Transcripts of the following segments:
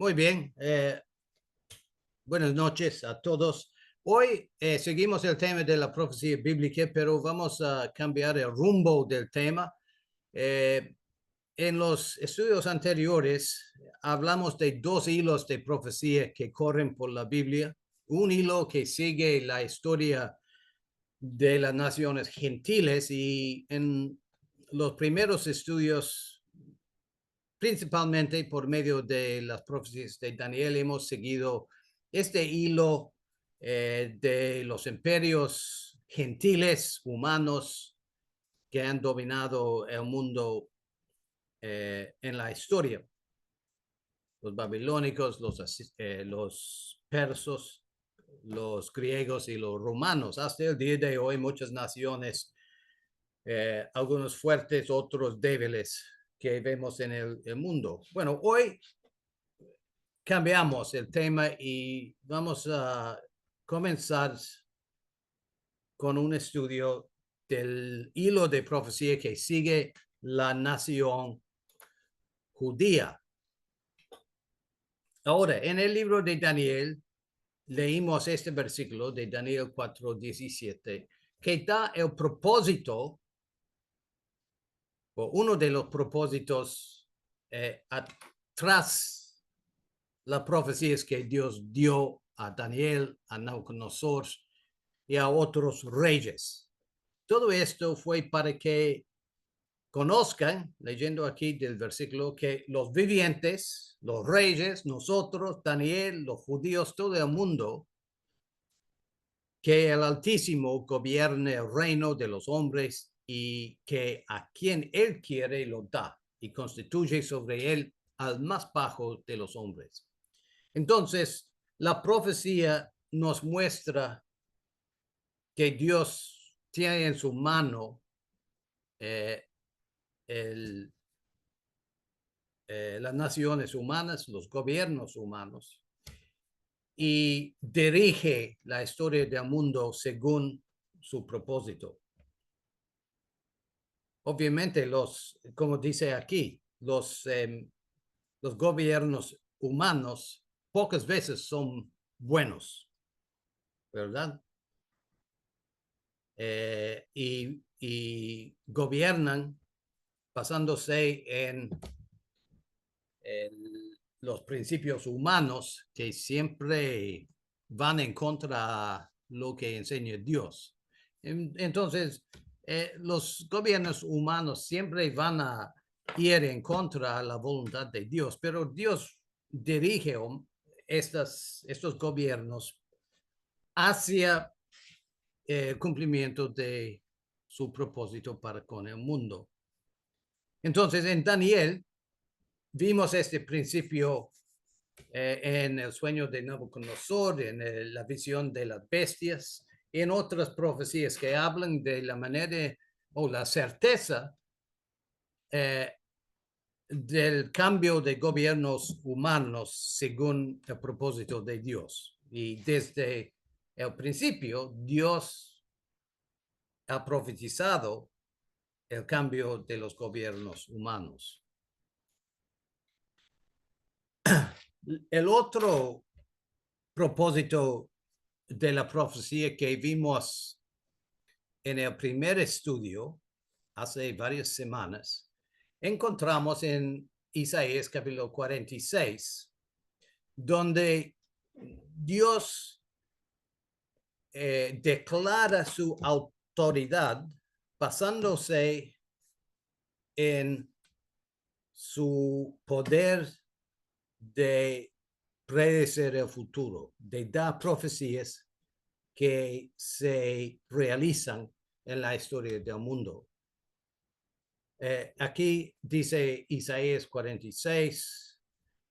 Muy bien. Buenas noches a todos. Hoy seguimos el tema de la profecía bíblica, pero vamos a cambiar el rumbo del tema. En los estudios anteriores hablamos de dos hilos de profecía que corren por la Biblia. Un hilo que sigue la historia de las naciones gentiles y en los primeros estudios, principalmente por medio de las profecías de Daniel, hemos seguido este hilo de los imperios gentiles humanos que han dominado el mundo en la historia. Los babilónicos, los persos, los griegos y los romanos. Hasta el día de hoy muchas naciones, algunos fuertes, otros débiles que vemos en el mundo. Bueno, hoy cambiamos el tema y vamos a comenzar con un estudio del hilo de profecía que sigue la nación judía. Ahora, en el libro de Daniel, leímos este versículo de Daniel 4:17, que da el propósito, o uno de los propósitos tras las profecías que Dios dio a Daniel, a Nabucodonosor y a otros reyes. Todo esto fue para que conozcan, leyendo aquí del versículo, que los vivientes, los reyes, nosotros, Daniel, los judíos, todo el mundo, que el Altísimo gobierne el reino de los hombres y que a quien él quiere lo da y constituye sobre él al más bajo de los hombres. Entonces, la profecía nos muestra que Dios tiene en su mano las naciones humanas, los gobiernos humanos, y dirige la historia del mundo según su propósito. Obviamente, como dice aquí, los gobiernos humanos pocas veces son buenos, ¿verdad? Y gobiernan basándose en los principios humanos que siempre van en contra de lo que enseña Dios. Entonces, los gobiernos humanos siempre van a ir en contra de la voluntad de Dios, pero Dios dirige estos gobiernos hacia el cumplimiento de su propósito para con el mundo. Entonces, en Daniel vimos este principio en el sueño de Nabucodonosor, en la visión de las bestias, en otras profecías que hablan de la manera o la certeza del cambio de gobiernos humanos según el propósito de Dios. Y desde el principio, Dios ha profetizado el cambio de los gobiernos humanos. El otro propósito de la profecía que vimos en el primer estudio hace varias semanas, encontramos en Isaías capítulo 46, donde Dios declara su autoridad basándose en su poder de predecir el futuro, de dar profecías que se realizan en la historia del mundo. Aquí dice Isaías 46,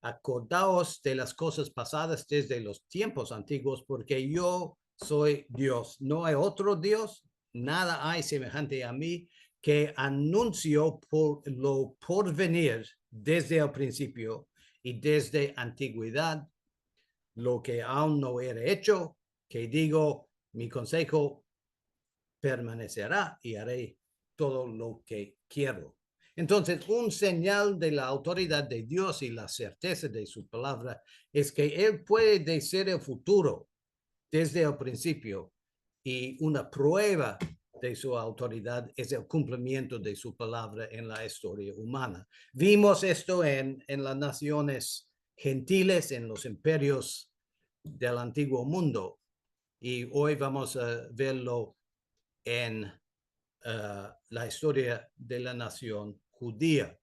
acordaos de las cosas pasadas desde los tiempos antiguos, porque yo soy Dios, no hay otro Dios, nada hay semejante a mí, que anuncio por lo porvenir desde el principio y desde antigüedad, lo que aún no era hecho, que digo, mi consejo permanecerá y haré todo lo que quiero. Entonces, un señal de la autoridad de Dios y la certeza de su palabra es que Él puede decir el futuro desde el principio, y una prueba de su autoridad es el cumplimiento de su palabra en la historia humana. Vimos esto en las naciones gentiles, en los imperios del antiguo mundo, y hoy vamos a verlo en la historia de la nación judía.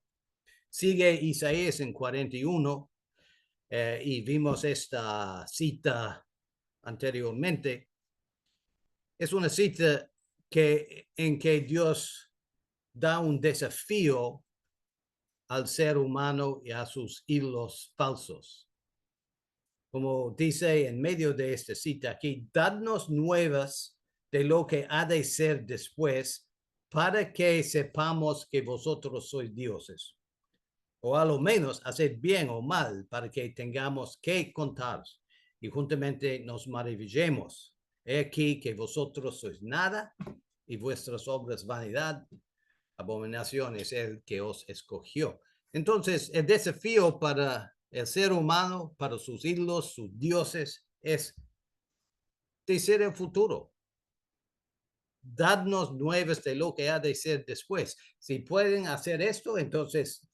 Sigue Isaías en 41, y vimos esta cita anteriormente. Es una cita en que Dios da un desafío al ser humano y a sus ídolos falsos. Como dice en medio de esta cita aquí, dadnos nuevas de lo que ha de ser después, para que sepamos que vosotros sois dioses. O a lo menos haced bien o mal, para que tengamos que contar y juntamente nos maravillemos. He aquí que vosotros sois nada, y vuestras obras vanidad. Abominación es el que os escogió. Entonces, el desafío para el ser humano, para sus ídolos, sus dioses, es decir el futuro. Dadnos nuevas de lo que ha de ser después. Si pueden hacer esto, entonces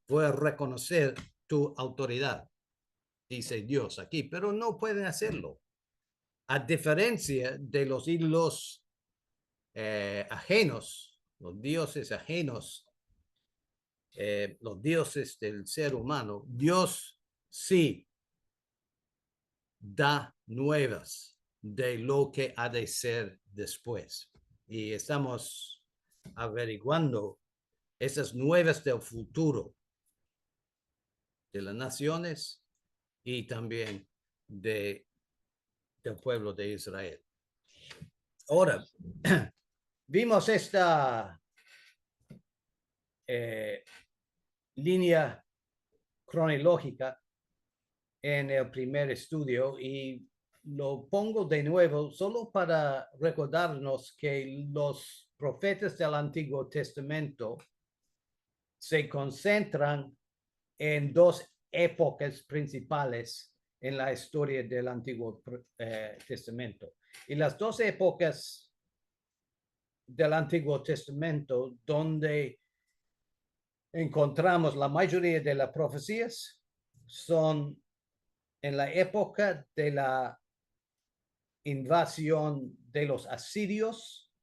voy a reconocer tu autoridad, dice Dios aquí, pero no pueden hacerlo. A diferencia de los ídolos ajenos, los dioses ajenos, los dioses del ser humano, Dios sí da nuevas de lo que ha de ser después. Y estamos averiguando esas nuevas del futuro de las naciones y también del pueblo de Israel. Ahora, vimos esta línea cronológica en el primer estudio, y lo pongo de nuevo solo para recordarnos que los profetas del Antiguo Testamento se concentran en dos épocas principales en la historia del Antiguo Testamento. Y las dos épocas del Antiguo Testamento donde encontramos la mayoría de las profecías son en la época de la invasión de los asirios,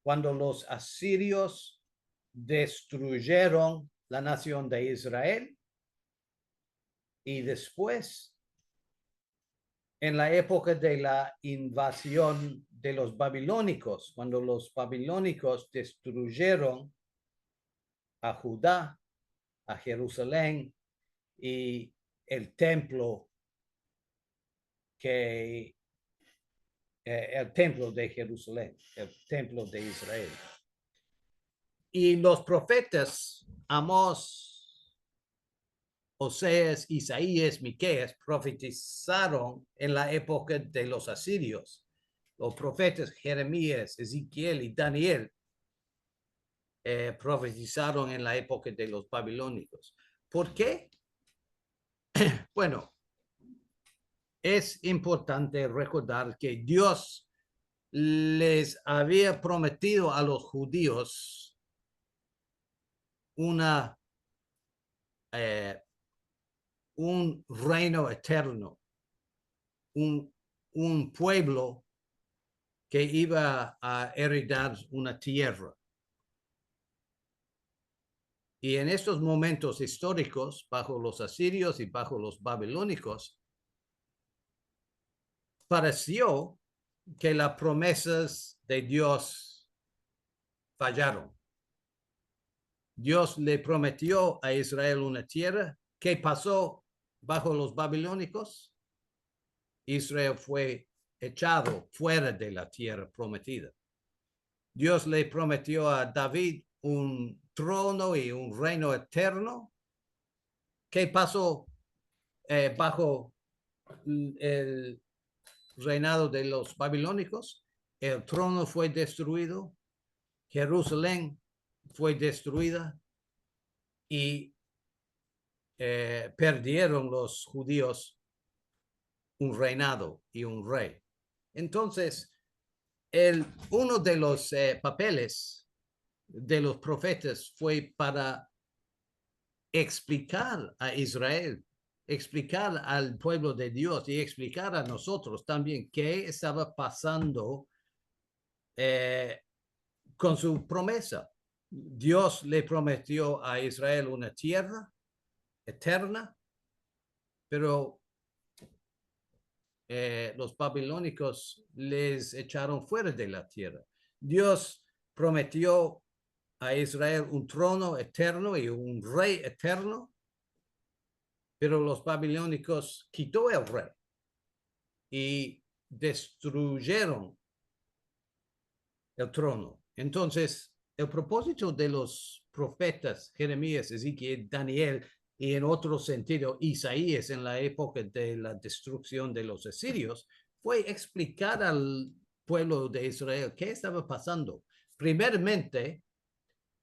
cuando los asirios destruyeron la nación de Israel, y después en la época de la invasión de los babilónicos, cuando los babilónicos destruyeron a Judá, a Jerusalén y el templo el templo de Jerusalén, el templo de Israel. Y los profetas Amós, Oseas, Isaías, Miqueas profetizaron en la época de los asirios. Los profetas Jeremías, Ezequiel y Daniel profetizaron en la época de los babilónicos. ¿Por qué? Bueno, es importante recordar que Dios les había prometido a los judíos un reino eterno, un pueblo que iba a heredar una tierra. Y en estos momentos históricos, bajo los asirios y bajo los babilónicos, pareció que las promesas de Dios fallaron. Dios le prometió a Israel una tierra. ¿Qué pasó bajo los babilónicos? Israel fue echado fuera de la tierra prometida. Dios le prometió a David un trono y un reino eterno. ¿Qué pasó bajo el reinado de los babilónicos? El trono fue destruido. Jerusalén fue destruida y perdieron los judíos un reinado y un rey. Entonces, uno de los papeles de los profetas fue para explicar a Israel, explicar al pueblo de Dios y explicar a nosotros también qué estaba pasando con su promesa. Dios le prometió a Israel una tierra eterna, pero los babilónicos les echaron fuera de la tierra. Dios prometió a Israel un trono eterno y un rey eterno, pero los babilónicos quitó el rey y destruyeron el trono. Entonces, el propósito de los profetas Jeremías, Ezequiel, Daniel y en otro sentido Isaías en la época de la destrucción de los asirios fue explicar al pueblo de Israel qué estaba pasando. Primeramente,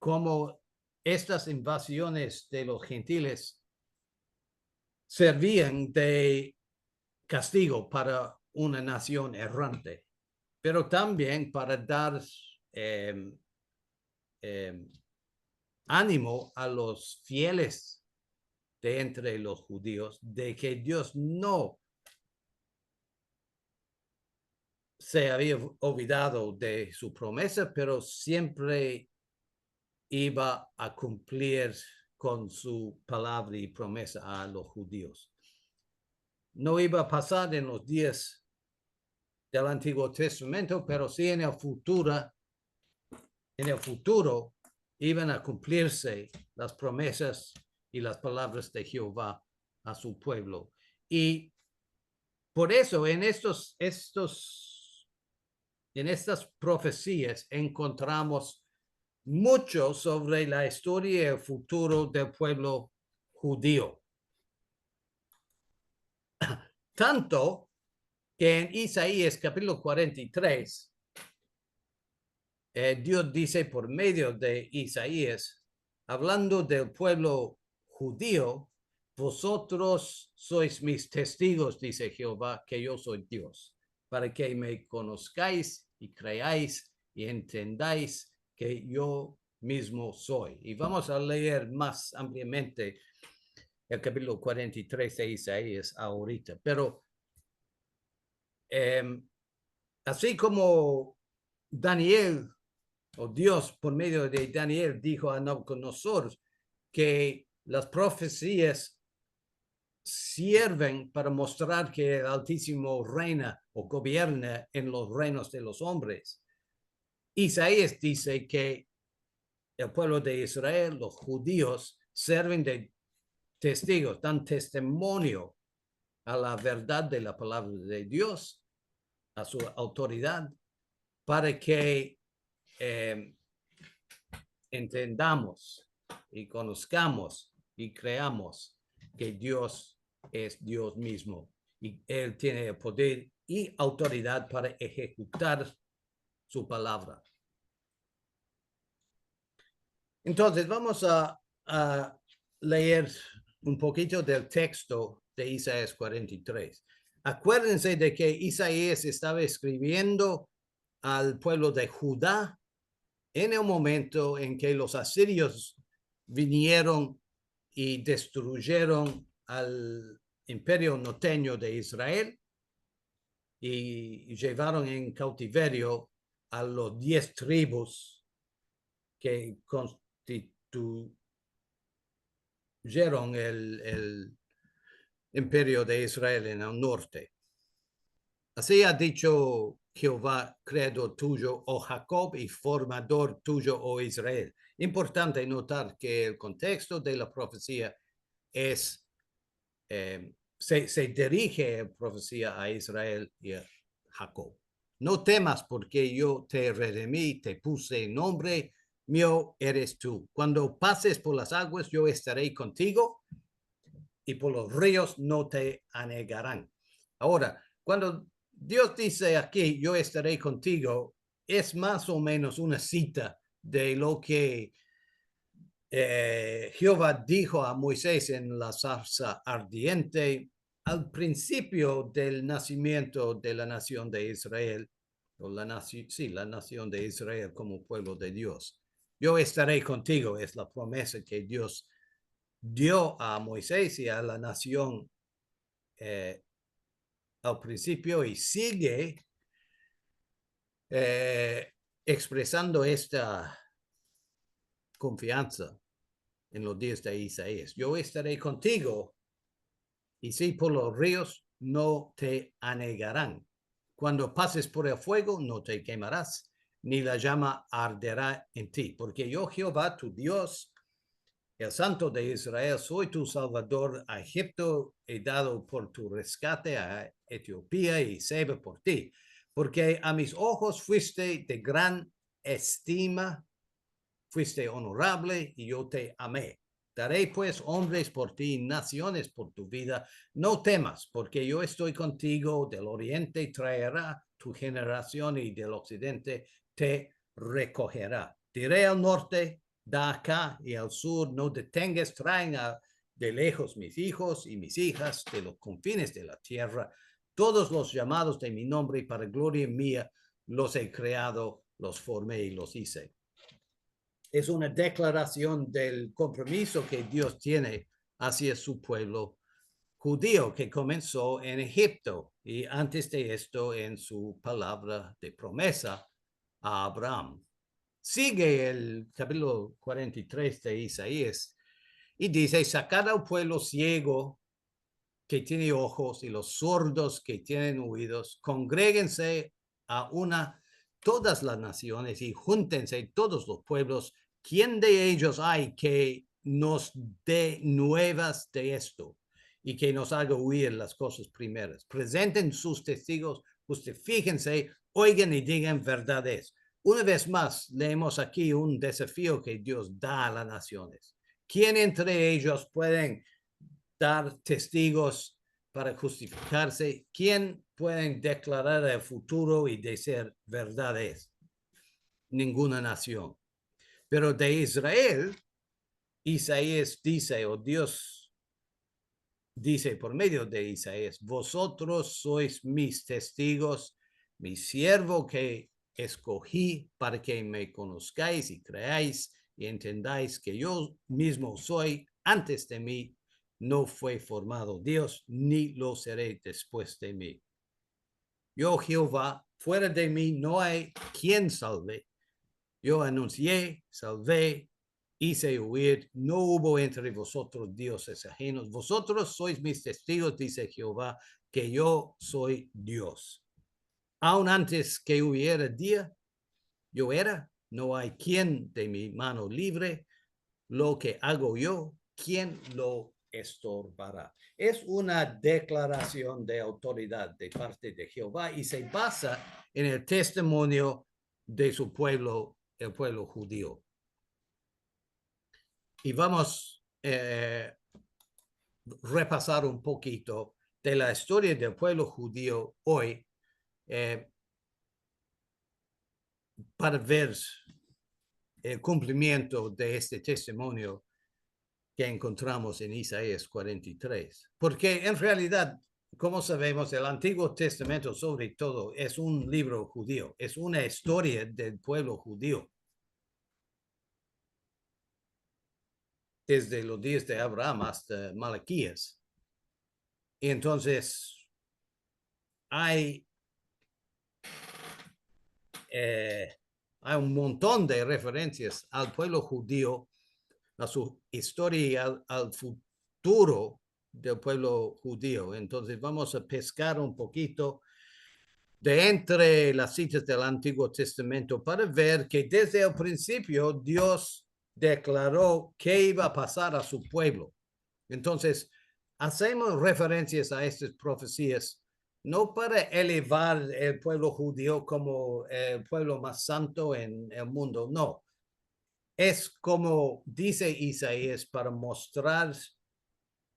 cómo estas invasiones de los gentiles servían de castigo para una nación errante, pero también para dar ánimo a los fieles de entre los judíos de que Dios no se había olvidado de su promesa, pero siempre iba a cumplir con su palabra y promesa a los judíos. No iba a pasar en los días del Antiguo Testamento, pero sí en el futuro iban a cumplirse las promesas y las palabras de Jehová a su pueblo. Y por eso en estas profecías encontramos mucho sobre la historia y el futuro del pueblo judío. Tanto que en Isaías capítulo 43, Dios dice por medio de Isaías, hablando del pueblo judío, vosotros sois mis testigos, dice Jehová, que yo soy Dios, para que me conozcáis y creáis y entendáis que yo mismo soy. Y vamos a leer más ampliamente el capítulo 43 de Isaías ahorita. Pero así como Daniel, o Dios por medio de Daniel, dijo a Nabucodonosor que las profecías sirven para mostrar que el Altísimo reina o gobierna en los reinos de los hombres. Isaías dice que el pueblo de Israel, los judíos, sirven de testigos, dan testimonio a la verdad de la palabra de Dios, a su autoridad, para que entendamos y conozcamos y creamos que Dios es Dios mismo y Él tiene el poder y autoridad para ejecutar su palabra. Entonces vamos a leer un poquito del texto de Isaías 43. Acuérdense de que Isaías estaba escribiendo al pueblo de Judá en el momento en que los asirios vinieron y destruyeron al imperio norteño de Israel y llevaron en cautiverio a los 10 tribus que constituyeron el imperio de Israel en el norte. Así ha dicho Jehová, creador tuyo, oh Jacob, y formador tuyo, oh Israel. Importante notar que el contexto de la profecía es, se dirige la profecía a Israel y a Jacob. No temas porque yo te redimí, te puse nombre, mío eres tú. Cuando pases por las aguas, yo estaré contigo y por los ríos no te anegarán. Ahora, cuando Dios dice aquí, yo estaré contigo, es más o menos una cita de lo que Jehová dijo a Moisés en la zarza ardiente al principio del nacimiento de la nación de Israel, o la nación de Israel como pueblo de Dios. Yo estaré contigo, es la promesa que Dios dio a Moisés y a la nación al principio, y sigue expresando esta confianza en los días de Isaías. Yo estaré contigo, y si por los ríos no te anegarán. Cuando pases por el fuego no te quemarás, ni la llama arderá en ti, porque yo, Jehová, tu Dios, el Santo de Israel, soy tu Salvador. A Egipto he dado por tu rescate, a Etiopía y Seba por ti, porque a mis ojos fuiste de gran estima, fuiste honorable y yo te amé. Daré pues hombres por ti, naciones por tu vida. No temas, porque yo estoy contigo. Del oriente traerá tu generación y del occidente te recogerá. Diré al norte, da acá, y al sur, no detengas, traen de lejos mis hijos y mis hijas de los confines de la tierra. Todos los llamados de mi nombre y para gloria mía los he creado, los formé y los hice. Es una declaración del compromiso que Dios tiene hacia su pueblo judío, que comenzó en Egipto y antes de esto en su palabra de promesa a Abraham. Sigue el capítulo 43 de Isaías y dice: sacad al pueblo ciego que tiene ojos y los sordos que tienen oídos, congréguense a una todas las naciones y júntense todos los pueblos. ¿Quién de ellos hay que nos dé nuevas de esto y que nos haga oír las cosas primeras? Presenten sus testigos, justifíquense, oigan y digan verdades. Una vez más, leemos aquí un desafío que Dios da a las naciones. ¿Quién entre ellos pueden dar testigos para justificarse? ¿Quién pueden declarar el futuro y decir verdades? Ninguna nación. Pero de Israel, Isaías dice, o Dios dice por medio de Isaías: vosotros sois mis testigos, mi siervo que escogí para que me conozcáis y creáis y entendáis que yo mismo soy. Antes de mí no fue formado Dios, ni lo seré después de mí. Yo, Jehová, fuera de mí no hay quien salve. Yo anuncié, salvé, hice huir. No hubo entre vosotros dioses ajenos. Vosotros sois mis testigos, dice Jehová, que yo soy Dios. Aun antes que hubiera día, yo era. No hay quien de mi mano libre. Lo que hago yo, ¿quién lo estorbará? Es una declaración de autoridad de parte de Jehová y se basa en el testimonio de su pueblo, el pueblo judío. Y vamos a repasar un poquito de la historia del pueblo judío hoy para ver el cumplimiento de este testimonio que encontramos en Isaías 43. Porque en realidad, como sabemos, el Antiguo Testamento sobre todo es un libro judío, es una historia del pueblo judío. Desde los días de Abraham hasta Malaquías. Y entonces hay un montón de referencias al pueblo judío, a su historia y al futuro del pueblo judío. Entonces vamos a pescar un poquito de entre las citas del Antiguo Testamento para ver que desde el principio Dios declaró qué iba a pasar a su pueblo. Entonces, hacemos referencias a estas profecías no para elevar el pueblo judío como el pueblo más santo en el mundo, no. Es como dice Isaías, para mostrar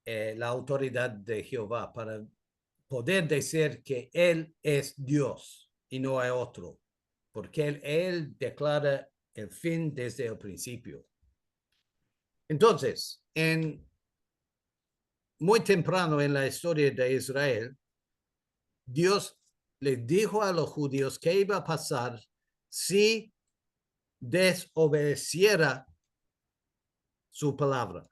la autoridad de Jehová, para poder decir que Él es Dios y no hay otro, porque Él declara el fin desde el principio. Entonces, muy temprano en la historia de Israel, Dios les dijo a los judíos qué iba a pasar si desobedeciera su palabra.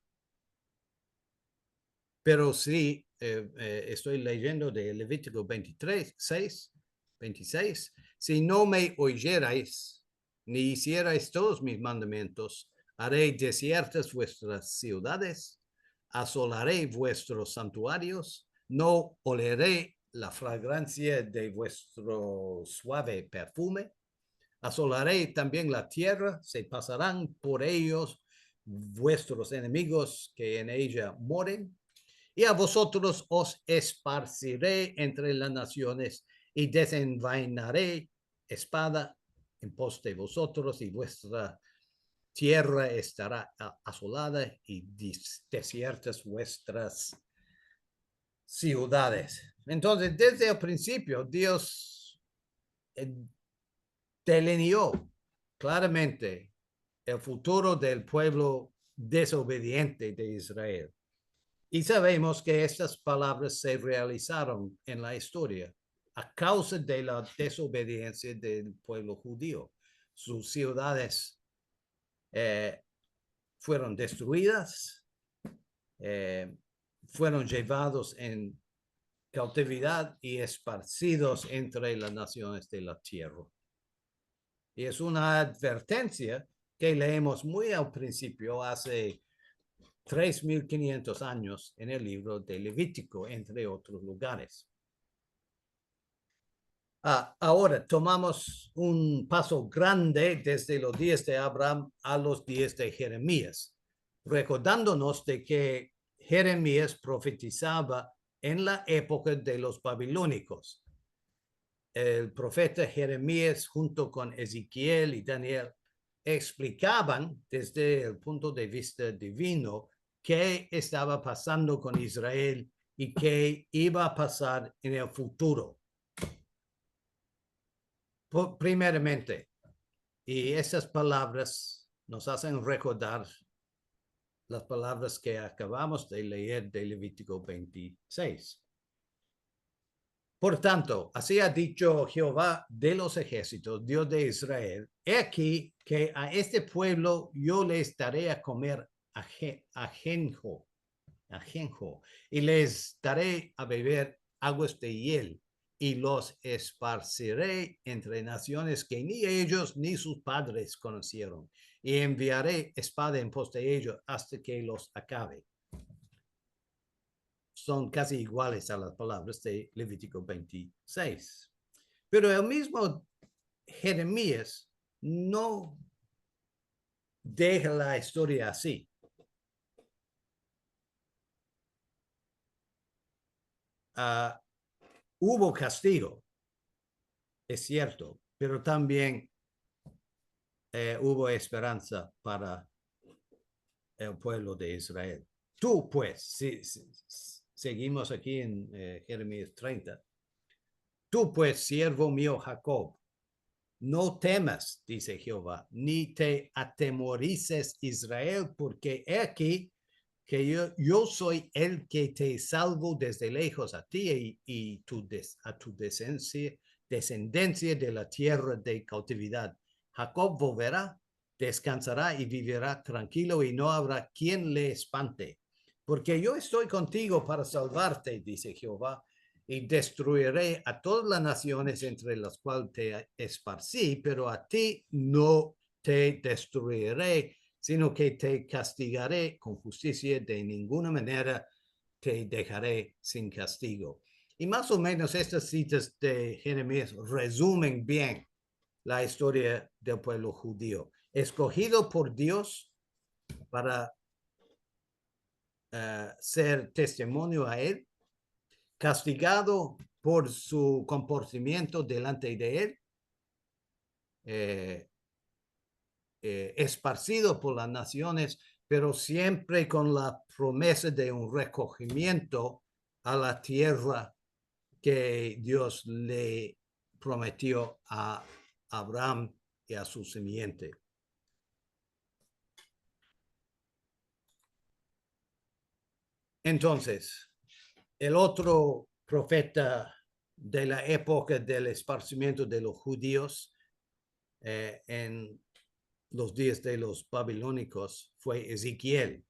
Pero sí, estoy leyendo de Levítico 23, 6, 26, si no me oyerais, ni hicierais todos mis mandamientos, haré desiertas vuestras ciudades, asolaré vuestros santuarios, no oleré la fragancia de vuestro suave perfume, asolaré también la tierra, se pasarán por ellos vuestros enemigos que en ella moren, y a vosotros os esparciré entre las naciones y desenvainaré espada en pos de vosotros, y vuestra tierra estará asolada y desiertas vuestras ciudades. Entonces, desde el principio, Dios delineó claramente el futuro del pueblo desobediente de Israel. Y sabemos que estas palabras se realizaron en la historia a causa de la desobediencia del pueblo judío. Sus ciudades fueron destruidas, fueron llevados en cautividad y esparcidos entre las naciones de la tierra. Y es una advertencia que leemos muy al principio, hace 3.500 años, en el libro de Levítico, entre otros lugares. Ahora tomamos un paso grande desde los días de Abraham a los días de Jeremías, recordándonos de que Jeremías profetizaba en la época de los babilónicos. El profeta Jeremías, junto con Ezequiel y Daniel, explicaban desde el punto de vista divino qué estaba pasando con Israel y qué iba a pasar en el futuro. Primeramente, y esas palabras nos hacen recordar las palabras que acabamos de leer de Levítico 26. Por tanto, así ha dicho Jehová de los ejércitos, Dios de Israel: he aquí que a este pueblo yo les daré a comer ajenjo, y les daré a beber aguas de hiel, y los esparciré entre naciones que ni ellos ni sus padres conocieron, y enviaré espada en pos de ellos hasta que los acabe. Son casi iguales a las palabras de Levítico 26. Pero el mismo Jeremías no deja la historia así. Hubo castigo, es cierto, pero también hubo esperanza para el pueblo de Israel. Tú, pues, si seguimos aquí en Jeremías 30, tú, pues, siervo mío Jacob, no temas, dice Jehová, ni te atemorices, Israel, porque he aquí que yo soy el que te salvo desde lejos a ti y a tu descendencia de la tierra de cautividad. Jacob volverá, descansará y vivirá tranquilo, y no habrá quien le espante. Porque yo estoy contigo para salvarte, dice Jehová, y destruiré a todas las naciones entre las cuales te esparcí, pero a ti no te destruiré, sino que te castigaré con justicia. De ninguna manera te dejaré sin castigo. Y más o menos estas citas de Jeremías resumen bien la historia del pueblo judío, escogido por Dios para ser testimonio a él, castigado por su comportamiento delante de él, esparcido por las naciones, pero siempre con la promesa de un recogimiento a la tierra que Dios le prometió a Abraham y a su simiente. Entonces, el otro profeta de la época del esparcimiento de los judíos en los días de los babilónicos fue Ezequiel.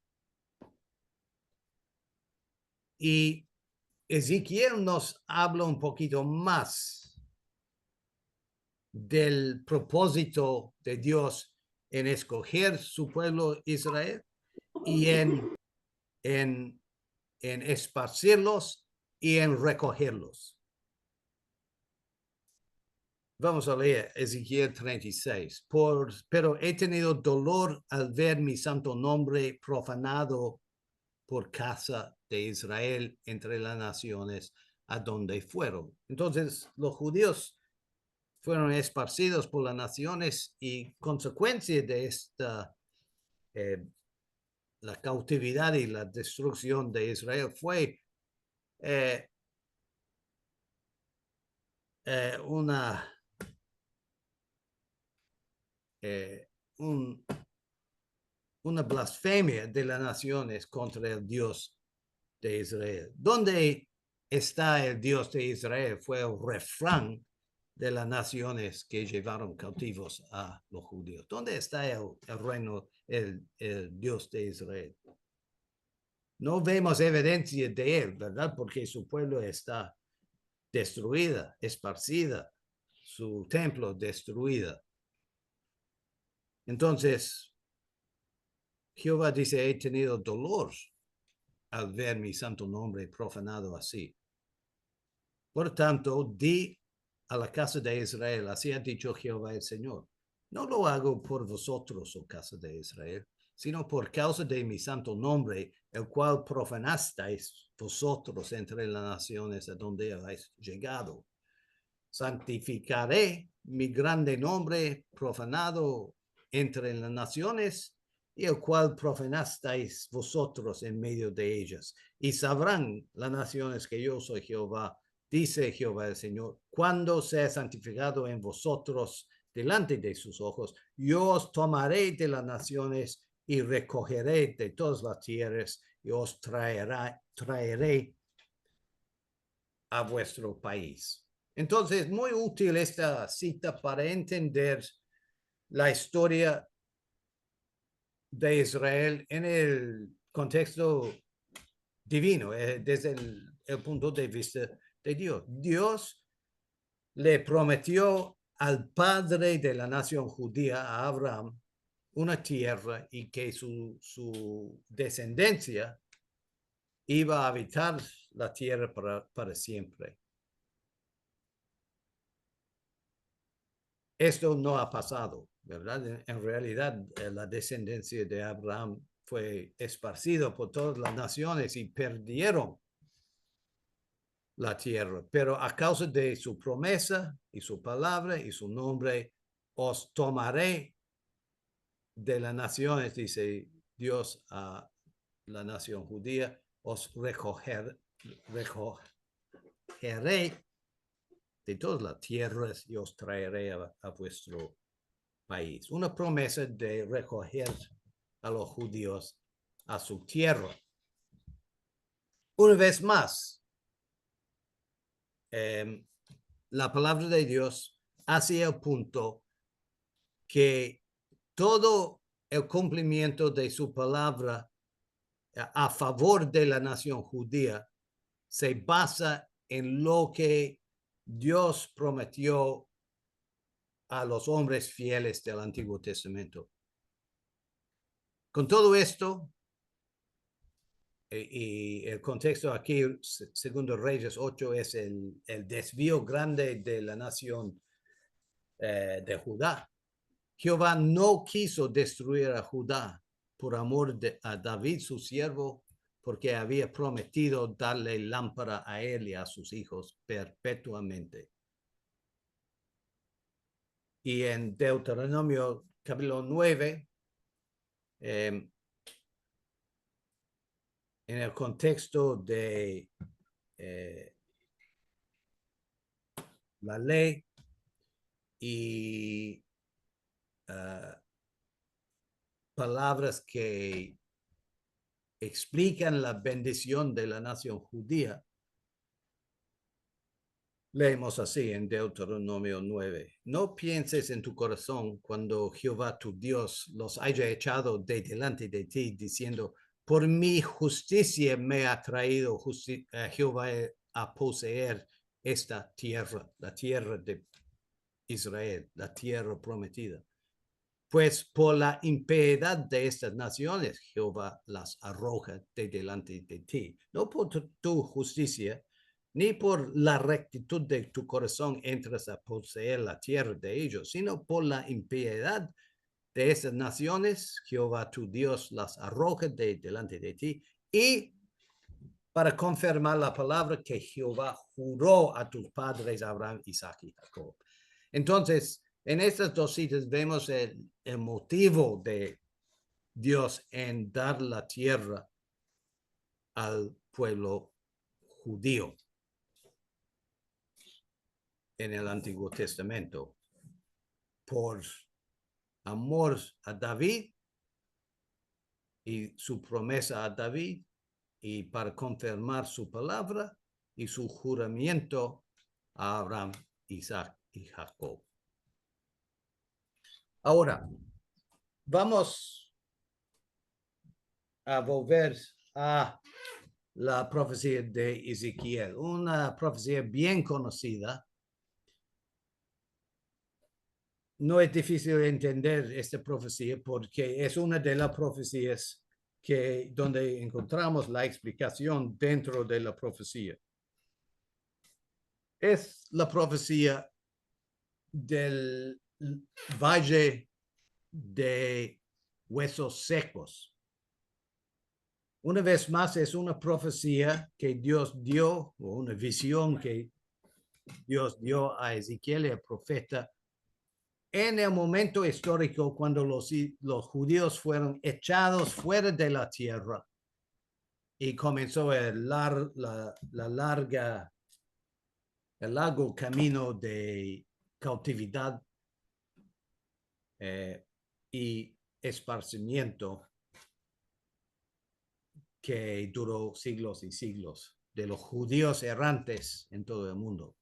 Y Ezequiel nos habla un poquito más del propósito de Dios en escoger su pueblo Israel y en esparcirlos y en recogerlos. Vamos a leer Ezequiel 36. Pero he tenido dolor al ver mi santo nombre profanado por casa de Israel entre las naciones a donde fueron. Entonces, los judíos fueron esparcidos por las naciones y consecuencia de esta, la cautividad y la destrucción de Israel fue una una blasfemia de las naciones contra el Dios de Israel. ¿Dónde está el Dios de Israel? Fue el refrán de las naciones que llevaron cautivos a los judíos. ¿Dónde está el reino, el Dios de Israel? No vemos evidencia de él, ¿verdad? Porque su pueblo está destruida, esparcida, su templo destruida. Entonces, Jehová dice, he tenido dolor al ver mi santo nombre profanado así. Por tanto, di a la casa de Israel, así ha dicho Jehová el Señor, no lo hago por vosotros, oh casa de Israel, sino por causa de mi santo nombre, el cual profanasteis vosotros entre las naciones a donde habéis llegado. Santificaré mi grande nombre profanado entre las naciones, y el cual profanasteis vosotros en medio de ellas. Y sabrán las naciones que yo soy Jehová, dice Jehová el Señor, cuando sea santificado en vosotros delante de sus ojos, yo os tomaré de las naciones y recogeré de todas las tierras y os traeré a vuestro país. Entonces, muy útil esta cita para entender la historia de Israel en el contexto divino, desde el punto de vista de Dios. Dios le prometió al padre de la nación judía, a Abraham, una tierra y que su descendencia iba a habitar la tierra para siempre. Esto no ha pasado, ¿verdad? En realidad, la descendencia de Abraham fue esparcido por todas las naciones y perdieron la tierra. Pero a causa de su promesa y su palabra y su nombre, os tomaré de las naciones, dice Dios a la nación judía, os recogeré de todas las tierras y os traeré a vuestro país. Una promesa de recoger a los judíos a su tierra. Una vez más, la palabra de Dios hace el punto que todo el cumplimiento de su palabra a favor de la nación judía se basa en lo que Dios prometió a los hombres fieles del Antiguo Testamento. Con todo esto, y el contexto aquí, segundo Reyes 8, es el desvío grande de la nación de Judá. Jehová no quiso destruir a Judá por amor a David, su siervo, porque había prometido darle lámpara a él y a sus hijos perpetuamente. Y en Deuteronomio capítulo 9, en el contexto de la ley y palabras que explican la bendición de la nación judía, leemos así en Deuteronomio 9. No pienses en tu corazón cuando Jehová tu Dios los haya echado de delante de ti, diciendo, por mi justicia me ha traído Jehová a poseer esta tierra, la tierra de Israel, la tierra prometida. Pues por la impiedad de estas naciones, Jehová las arroja de delante de ti. No por tu justicia, ni por la rectitud de tu corazón entras a poseer la tierra de ellos, sino por la impiedad de estas naciones, Jehová tu Dios las arroja de delante de ti, y para confirmar la palabra que Jehová juró a tus padres Abraham, Isaac y Jacob. Entonces, en estas dos citas vemos el motivo de Dios en dar la tierra al pueblo judío en el Antiguo Testamento. Por amor a David y su promesa a David, y para confirmar su palabra y su juramento a Abraham, Isaac y Jacob. Ahora, vamos a volver a la profecía de Ezequiel, una profecía bien conocida. No es difícil entender esta profecía porque es una de las profecías donde encontramos la explicación dentro de la profecía. Es la profecía del valle de huesos secos. Una vez más, es una profecía que Dios dio, o una visión que Dios dio a Ezequiel, el profeta, en el momento histórico cuando los judíos fueron echados fuera de la tierra y comenzó el largo camino de cautividad y esparcimiento que duró siglos y siglos de los judíos errantes en todo el mundo.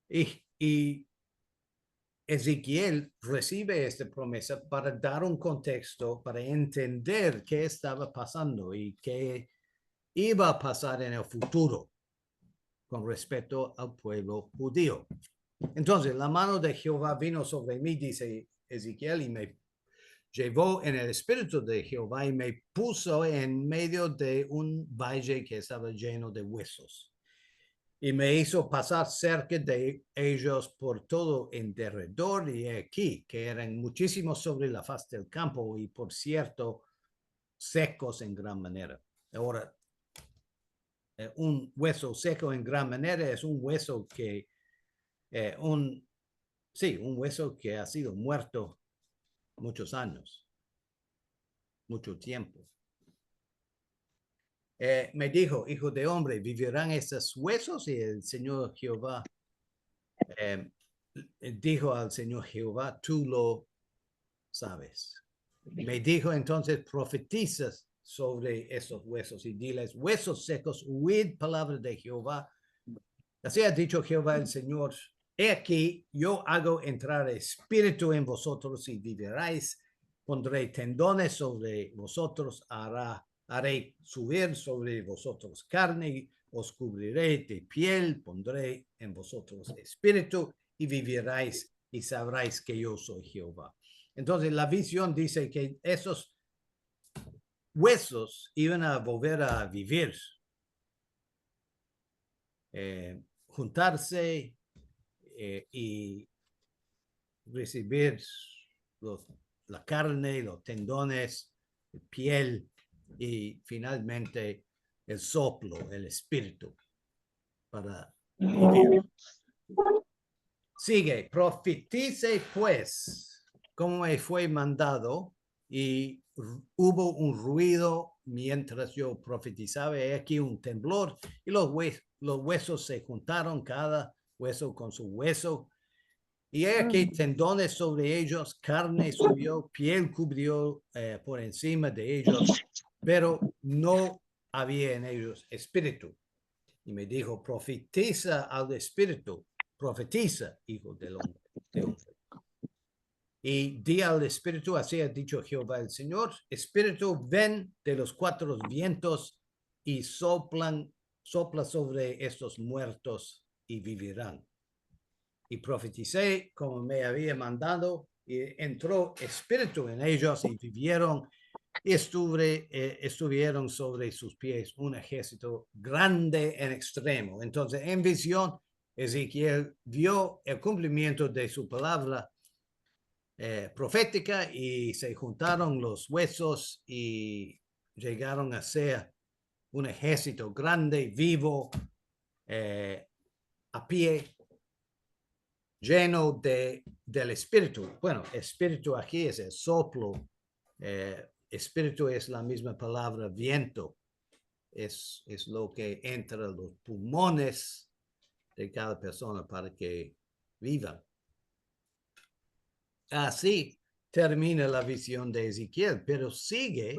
Y Ezequiel recibe esta promesa para dar un contexto, para entender qué estaba pasando y qué iba a pasar en el futuro con respecto al pueblo judío. Entonces, la mano de Jehová vino sobre mí, dice Ezequiel, y me llevó en el espíritu de Jehová y me puso en medio de un valle que estaba lleno de huesos. Y me hizo pasar cerca de ellos por todo en derredor, y aquí, que eran muchísimos sobre la faz del campo, y por cierto, secos en gran manera. Ahora, un hueso seco en gran manera es un hueso que, un hueso que ha sido muerto muchos años, mucho tiempo. Me dijo, hijo de hombre, ¿vivirán estos huesos? Y el Señor Jehová dijo al Señor Jehová, tú lo sabes. Me dijo entonces, profetizas sobre esos huesos y diles, huesos secos, huid palabra de Jehová. Así ha dicho Jehová el Señor, he aquí, yo hago entrar espíritu en vosotros y viviréis, pondré tendones sobre vosotros, haré subir sobre vosotros carne, os cubriré de piel, pondré en vosotros espíritu y viviréis y sabréis que yo soy Jehová. Entonces la visión dice que esos huesos iban a volver a vivir, juntarse y recibir la carne, los tendones, la piel y finalmente el soplo, el espíritu para vivir. Sigue, profetice pues como me fue mandado, y hubo un ruido mientras yo profetizaba, he aquí un temblor, y los huesos se juntaron, cada hueso con su hueso, y he aquí tendones sobre ellos, carne subió, piel cubrió por encima de ellos, pero no había en ellos espíritu. Y me dijo, profetiza al espíritu, profetiza, hijo del hombre. Y di al espíritu, así ha dicho Jehová el Señor, espíritu, ven de los cuatro vientos y sopla sobre estos muertos y vivirán. Y profeticé como me había mandado, y entró espíritu en ellos y vivieron, y estuvieron sobre sus pies un ejército grande en extremo. Entonces, en visión, Ezequiel vio el cumplimiento de su palabra profética, y se juntaron los huesos y llegaron a ser un ejército grande, vivo, a pie, lleno del espíritu. Bueno, espíritu aquí es el soplo. Espíritu es la misma palabra viento. Es lo que entra en los pulmones de cada persona para que vivan. Así termina la visión de Ezequiel, pero sigue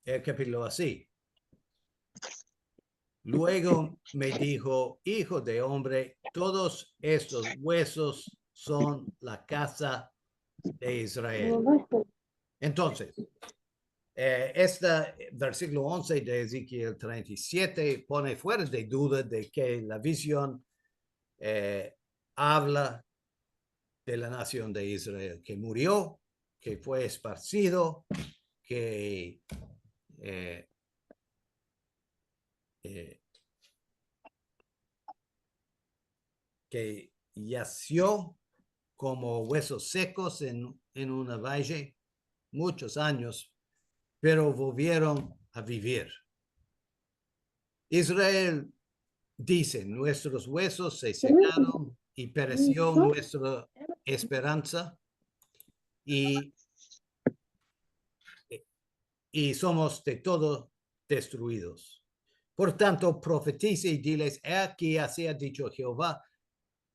el capítulo así. Luego me dijo, hijo de hombre, todos estos huesos son la casa de Israel. Entonces, este versículo 11 de Ezequiel 37 pone fuera de duda de que la visión habla de la nación de Israel, que murió, que fue esparcido, que que yació como huesos secos en una valle muchos años, pero volvieron a vivir. Israel dice, nuestros huesos se secaron y pereció nuestra esperanza, y somos de todo destruidos. Por tanto, profetice y diles, he aquí, así ha dicho Jehová,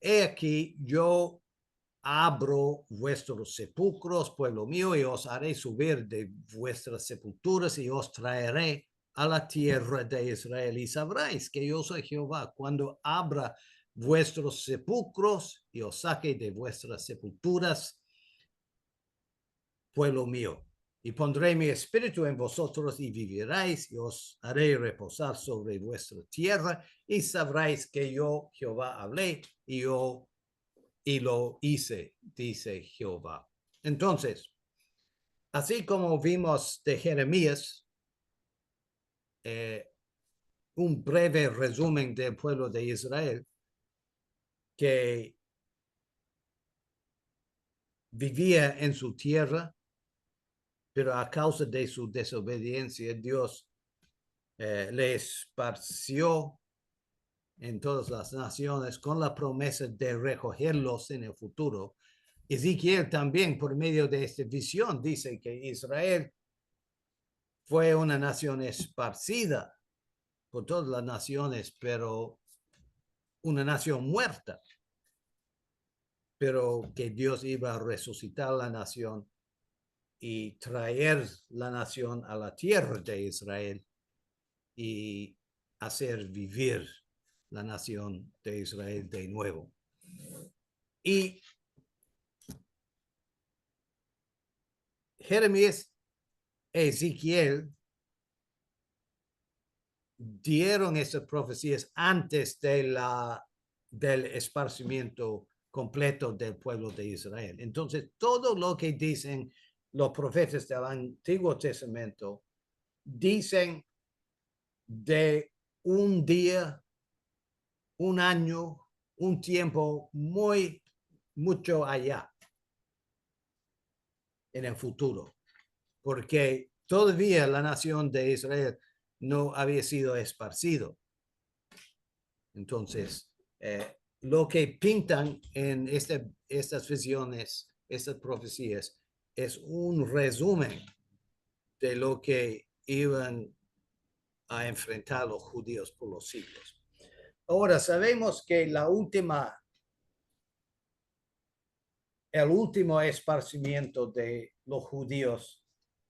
he aquí, yo abro vuestros sepulcros, pueblo mío, y os haré subir de vuestras sepulturas y os traeré a la tierra de Israel. Y sabréis que yo soy Jehová cuando abra vuestros sepulcros y os saque de vuestras sepulturas, pueblo mío. Y pondré mi espíritu en vosotros y viviréis, y os haré reposar sobre vuestra tierra, y sabréis que yo, Jehová, hablé, y lo hice, dice Jehová. Entonces, así como vimos de Jeremías, un breve resumen del pueblo de Israel, que vivía en su tierra, pero a causa de su desobediencia, Dios le esparció en todas las naciones con la promesa de recogerlos en el futuro. Ezequiel también, por medio de esta visión, dice que Israel fue una nación esparcida por todas las naciones, pero una nación muerta, pero que Dios iba a resucitar la nación y traer la nación a la tierra de Israel y hacer vivir la nación de Israel de nuevo. Y Jeremías, Ezequiel dieron esas profecías antes del esparcimiento completo del pueblo de Israel. Entonces, todo lo que dicen los profetas del Antiguo Testamento dicen de un día, un año, un tiempo mucho allá en el futuro, porque todavía la nación de Israel no había sido esparcido. Entonces, lo que pintan en estas visiones, estas profecías, es un resumen de lo que iban a enfrentar los judíos por los siglos. Ahora, sabemos que la última el último esparcimiento de los judíos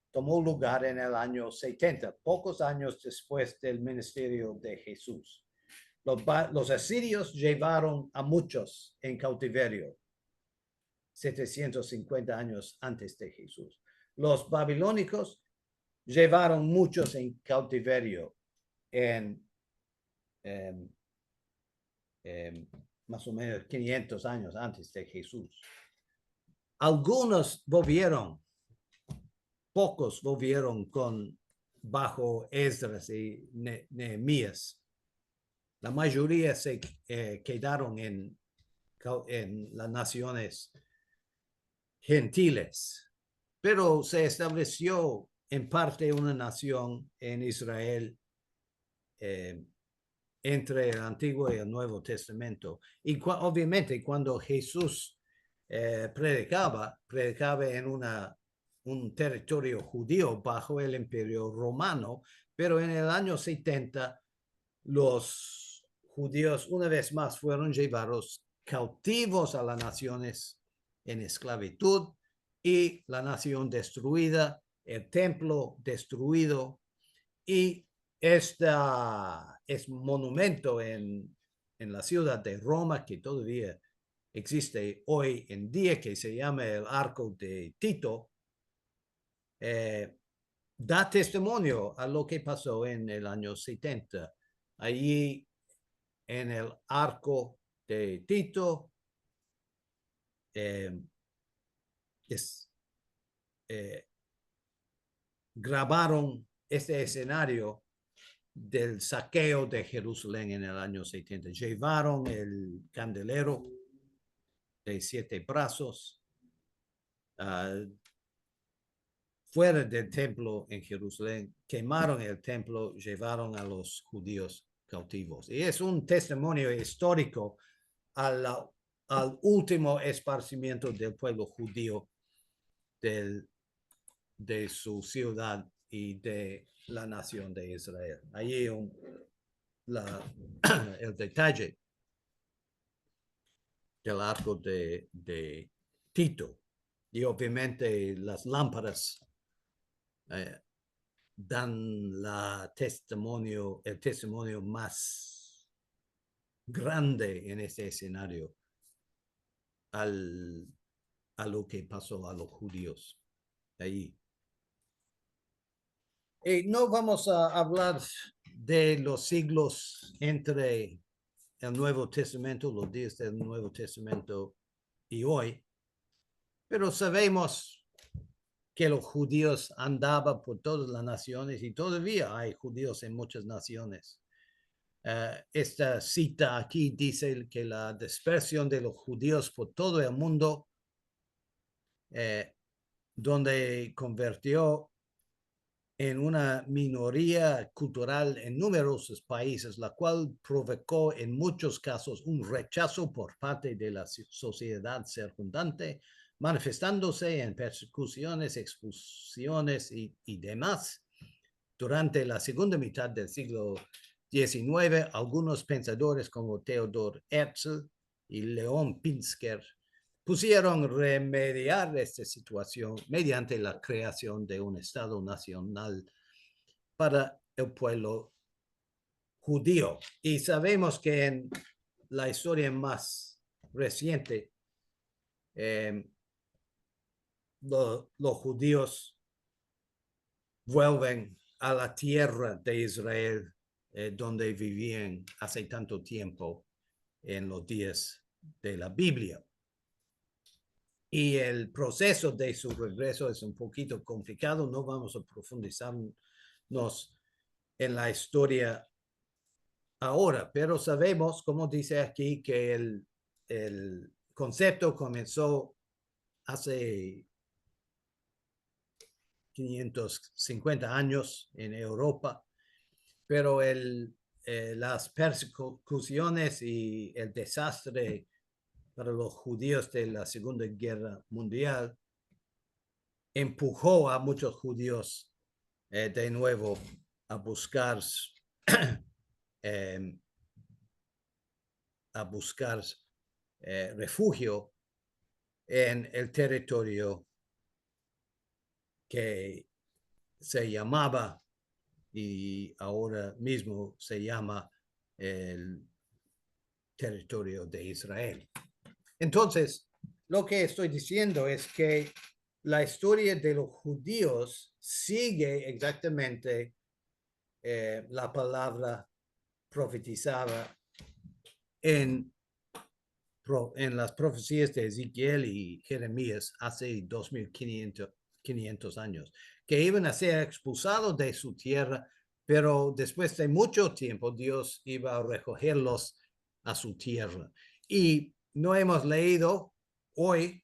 tomó lugar en el año 70, pocos años después del ministerio de Jesús. Los asirios llevaron a muchos en cautiverio 750 años antes de Jesús. Los babilónicos llevaron muchos en cautiverio en más o menos 500 años antes de Jesús. Algunos volvieron, pocos volvieron bajo Esdras y Nehemías. La mayoría se quedaron en las naciones gentiles, pero se estableció en parte una nación en Israel entre el Antiguo y el Nuevo Testamento. Y obviamente cuando Jesús predicaba en un territorio judío bajo el Imperio Romano, pero en el año 70 los judíos una vez más fueron llevados cautivos a las naciones en esclavitud y la nación destruida, el templo destruido y este monumento en la ciudad de Roma que todavía existe hoy en día, que se llama el Arco de Tito, da testimonio a lo que pasó en el año 70. Allí en el Arco de Tito grabaron este escenario del saqueo de Jerusalén en el año 70. Llevaron el candelero de 7 brazos fuera del templo en Jerusalén, quemaron el templo, llevaron a los judíos cautivos. Y es un testimonio histórico al último esparcimiento del pueblo judío de su ciudad y de la nación de Israel. Allí el detalle del arco de Tito. Y obviamente las lámparas dan el testimonio más grande en este escenario a lo que pasó a los judíos ahí. No vamos a hablar de los siglos entre el Nuevo Testamento, los días del Nuevo Testamento y hoy, pero sabemos que los judíos andaban por todas las naciones y todavía hay judíos en muchas naciones. Esta cita aquí dice que la dispersión de los judíos por todo el mundo, donde convirtió en una minoría cultural en numerosos países, la cual provocó en muchos casos un rechazo por parte de la sociedad circundante, manifestándose en persecuciones, expulsiones y demás. Durante la segunda mitad del siglo XIX, algunos pensadores como Theodor Herzl y Leon Pinsker pusieron remediar esta situación mediante la creación de un Estado nacional para el pueblo judío. Y sabemos que en la historia más reciente, los judíos vuelven a la tierra de Israel, donde vivían hace tanto tiempo en los días de la Biblia. Y el proceso de su regreso es un poquito complicado. No vamos a profundizarnos en la historia ahora, pero sabemos, como dice aquí, que el concepto comenzó hace 550 años en Europa, pero las persecuciones y el desastre para los judíos de la Segunda Guerra Mundial empujó a muchos judíos de nuevo a buscar refugio en el territorio que se llamaba y ahora mismo se llama el territorio de Israel. Entonces, lo que estoy diciendo es que la historia de los judíos sigue exactamente la palabra profetizada en las profecías de Ezequiel y Jeremías hace 2500 años, que iban a ser expulsados de su tierra, pero después de mucho tiempo Dios iba a recogerlos a su tierra. Y no hemos leído hoy,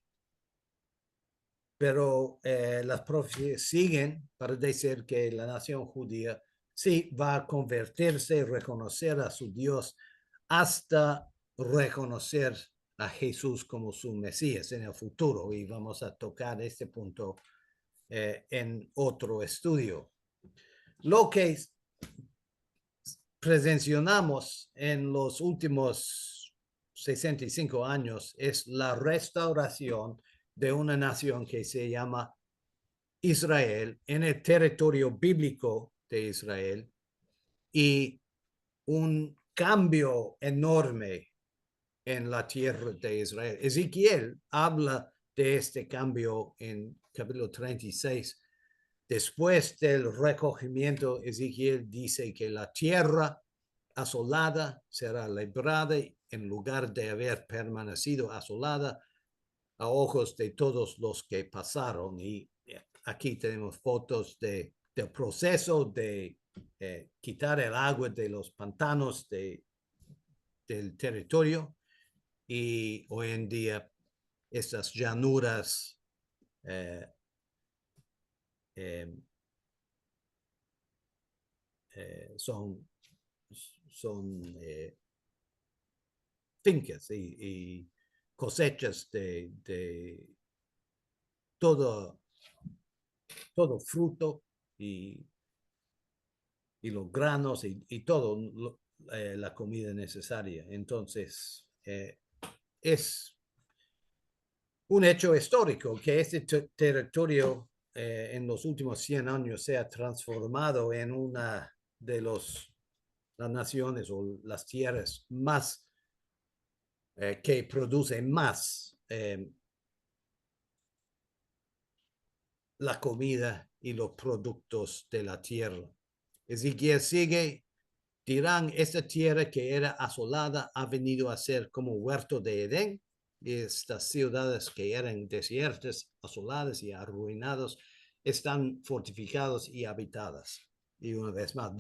pero las profecías siguen para decir que la nación judía sí va a convertirse y reconocer a su Dios hasta reconocer a Jesús como su Mesías en el futuro. Y vamos a tocar este punto en otro estudio. Lo que presencionamos en los últimos 65 años es la restauración de una nación que se llama Israel en el territorio bíblico de Israel y un cambio enorme en la tierra de Israel. Ezequiel habla de este cambio en capítulo 36. Después del recogimiento, Ezequiel dice que la tierra asolada será librada en lugar de haber permanecido asolada a ojos de todos los que pasaron. Y aquí tenemos fotos del proceso de quitar el agua de los pantanos del territorio y hoy en día estas llanuras eh, eh, son fincas y cosechas de todo fruto y los granos y todo la comida necesaria. Entonces, es un hecho histórico que este territorio en los últimos 100 años se ha transformado en una de las naciones o las tierras más que producen más la comida y los productos de la tierra. Ezequiel sigue, dirán, esta tierra que era asolada ha venido a ser como huerto de Edén, y estas ciudades que eran desiertas, asoladas y arruinadas, están fortificadas y habitadas. Y una vez más,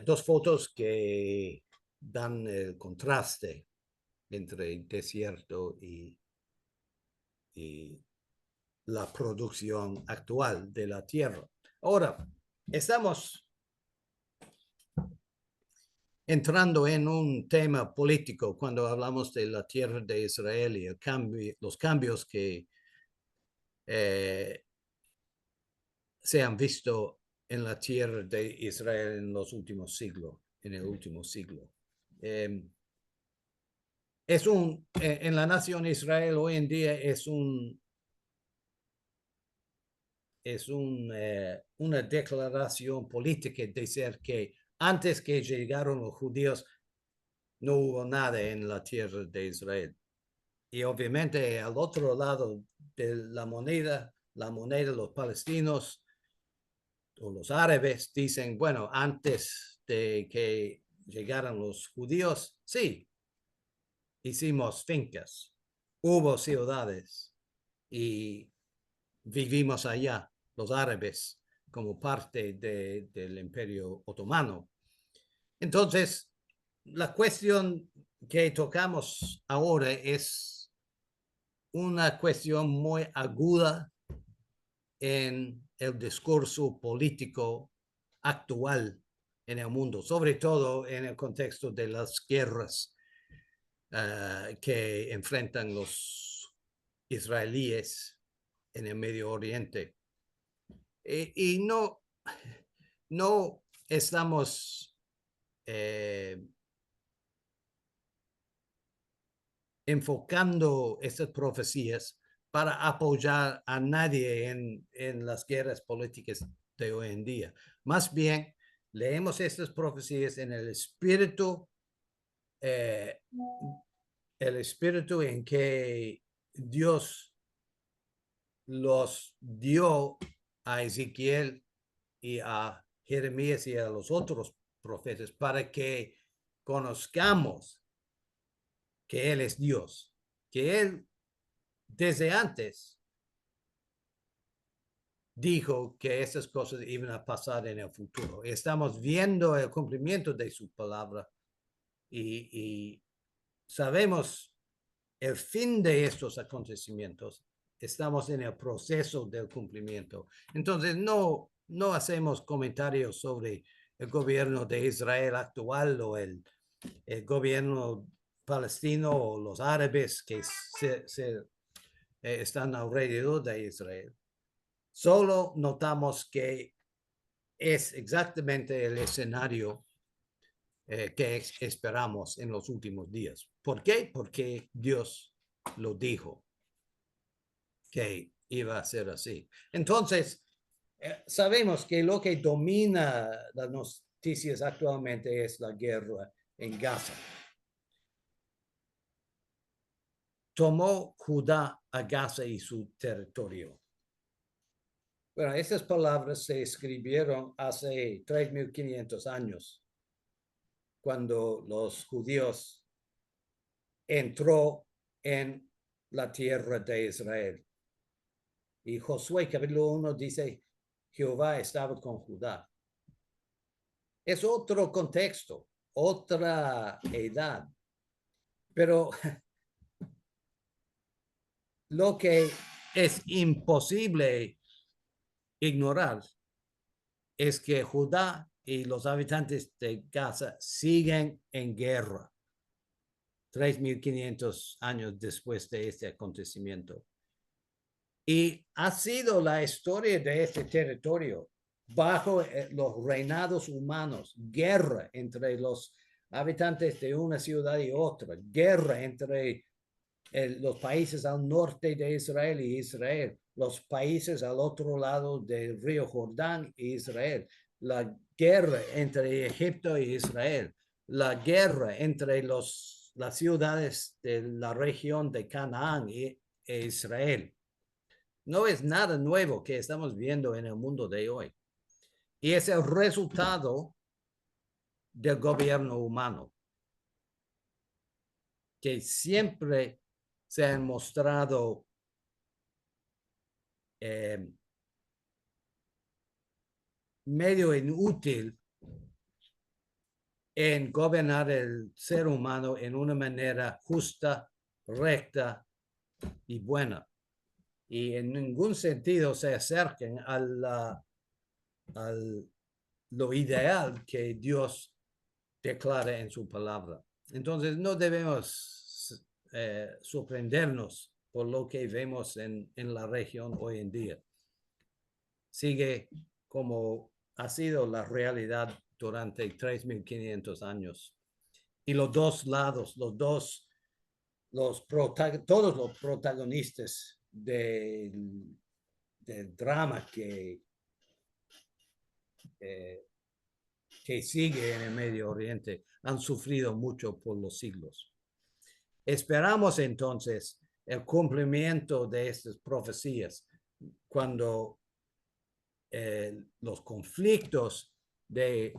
dos fotos que dan el contraste entre el desierto y la producción actual de la tierra. Ahora, estamos entrando en un tema político cuando hablamos de la tierra de Israel y los cambios que se han visto en la tierra de Israel en los últimos siglos, en el último siglo. En la nación Israel hoy en día es una declaración política de ser que antes que llegaron los judíos no hubo nada en la tierra de Israel. Y obviamente al otro lado de la moneda, los palestinos o los árabes dicen, bueno, antes de que llegaran los judíos, sí, hicimos fincas, hubo ciudades y vivimos allá, los árabes, como parte del Imperio Otomano. Entonces, la cuestión que tocamos ahora es una cuestión muy aguda en el discurso político actual en el mundo, sobre todo en el contexto de las guerras que enfrentan los israelíes en el Medio Oriente. Y no estamos enfocando estas profecías para apoyar a nadie en las guerras políticas de hoy en día. Más bien, leemos estas profecías en el espíritu en que Dios los dio a Ezequiel y a Jeremías y a los otros profetas para que conozcamos que Él es Dios, que Él desde antes dijo que esas cosas iban a pasar en el futuro. Estamos viendo el cumplimiento de su palabra y sabemos el fin de estos acontecimientos. Estamos en el proceso del cumplimiento. Entonces, no hacemos comentarios sobre el gobierno de Israel actual o el gobierno palestino o los árabes que están alrededor de Israel. Solo notamos que es exactamente el escenario que esperamos en los últimos días. ¿Por qué? Porque Dios lo dijo que iba a ser así. Entonces, sabemos que lo que domina las noticias actualmente es la guerra en Gaza. Tomó Judá a Gaza y su territorio. Bueno, esas palabras se escribieron hace 3.500 años, cuando los judíos entró en la tierra de Israel. Y Josué capítulo 1 dice, Jehová estaba con Judá. Es otro contexto, otra edad. Pero lo que es imposible ignorar es que Judá y los habitantes de Gaza siguen en guerra 3.500 años después de este acontecimiento. Y ha sido la historia de este territorio bajo los reinados humanos, guerra entre los habitantes de una ciudad y otra, guerra entre los países al norte de Israel y Israel, los países al otro lado del río Jordán y Israel, la guerra entre Egipto y Israel, la guerra entre las ciudades de la región de Canaán e Israel. No es nada nuevo que estamos viendo en el mundo de hoy. Y es el resultado del gobierno humano, que siempre se han mostrado medio inútil en gobernar el ser humano en una manera justa, recta y buena. Y en ningún sentido se acerquen a lo ideal que Dios declara en su palabra. Entonces no debemos sorprendernos por lo que vemos en la región hoy en día. Sigue como ha sido la realidad durante 3.500 años. Y los dos lados, todos los protagonistas del drama que sigue en el Medio Oriente han sufrido mucho por los siglos. Esperamos entonces el cumplimiento de estas profecías cuando los conflictos de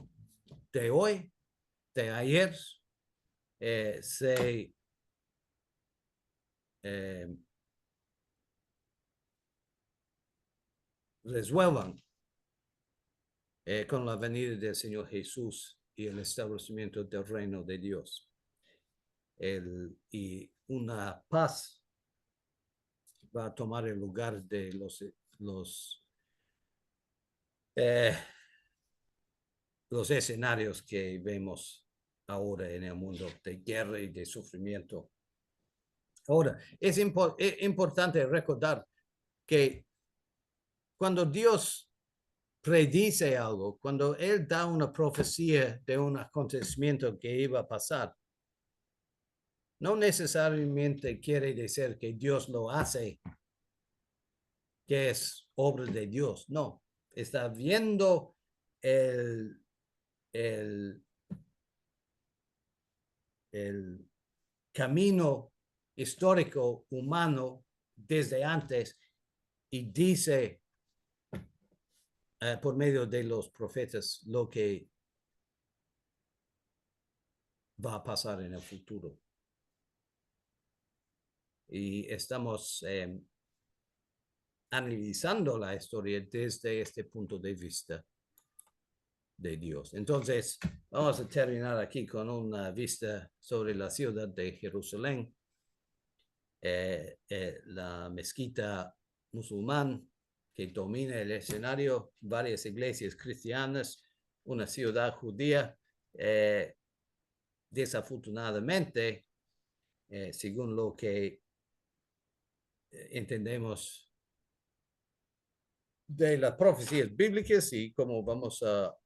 hoy, de ayer, se resuelvan con la venida del Señor Jesús y el establecimiento del reino de Dios. Y una paz va a tomar el lugar de los escenarios que vemos ahora en el mundo de guerra y de sufrimiento. Ahora, es importante recordar que cuando Dios predice algo, cuando Él da una profecía de un acontecimiento que iba a pasar, no necesariamente quiere decir que Dios lo hace, que es obra de Dios. No, está viendo el, el, el camino histórico humano desde antes y dice por medio de los profetas lo que va a pasar en el futuro. Y estamos analizando la historia desde este punto de vista de Dios. Entonces, vamos a terminar aquí con una vista sobre la ciudad de Jerusalén, la mezquita musulmán que domina el escenario, varias iglesias cristianas, una ciudad judía. Desafortunadamente, según lo que entendemos de las profecías bíblicas y como vamos a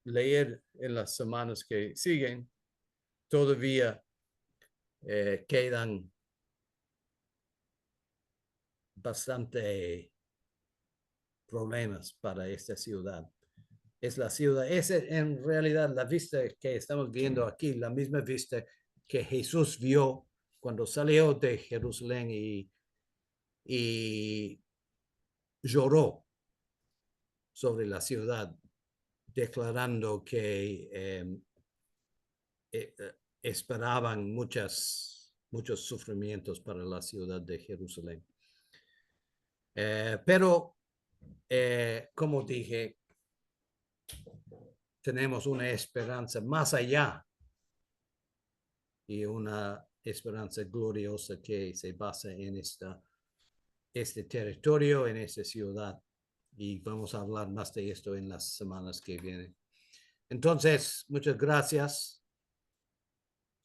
leer en las semanas que siguen, todavía quedan bastante problemas para esta ciudad. Es la ciudad, es en realidad la vista que estamos viendo aquí, la misma vista que Jesús vio cuando salió de Jerusalén y lloró sobre la ciudad, declarando que esperaban muchos sufrimientos para la ciudad de Jerusalén. Pero, como dije, tenemos una esperanza más allá y una esperanza gloriosa que se basa en este territorio, en esta ciudad. Y vamos a hablar más de esto en las semanas que vienen. Entonces, muchas gracias.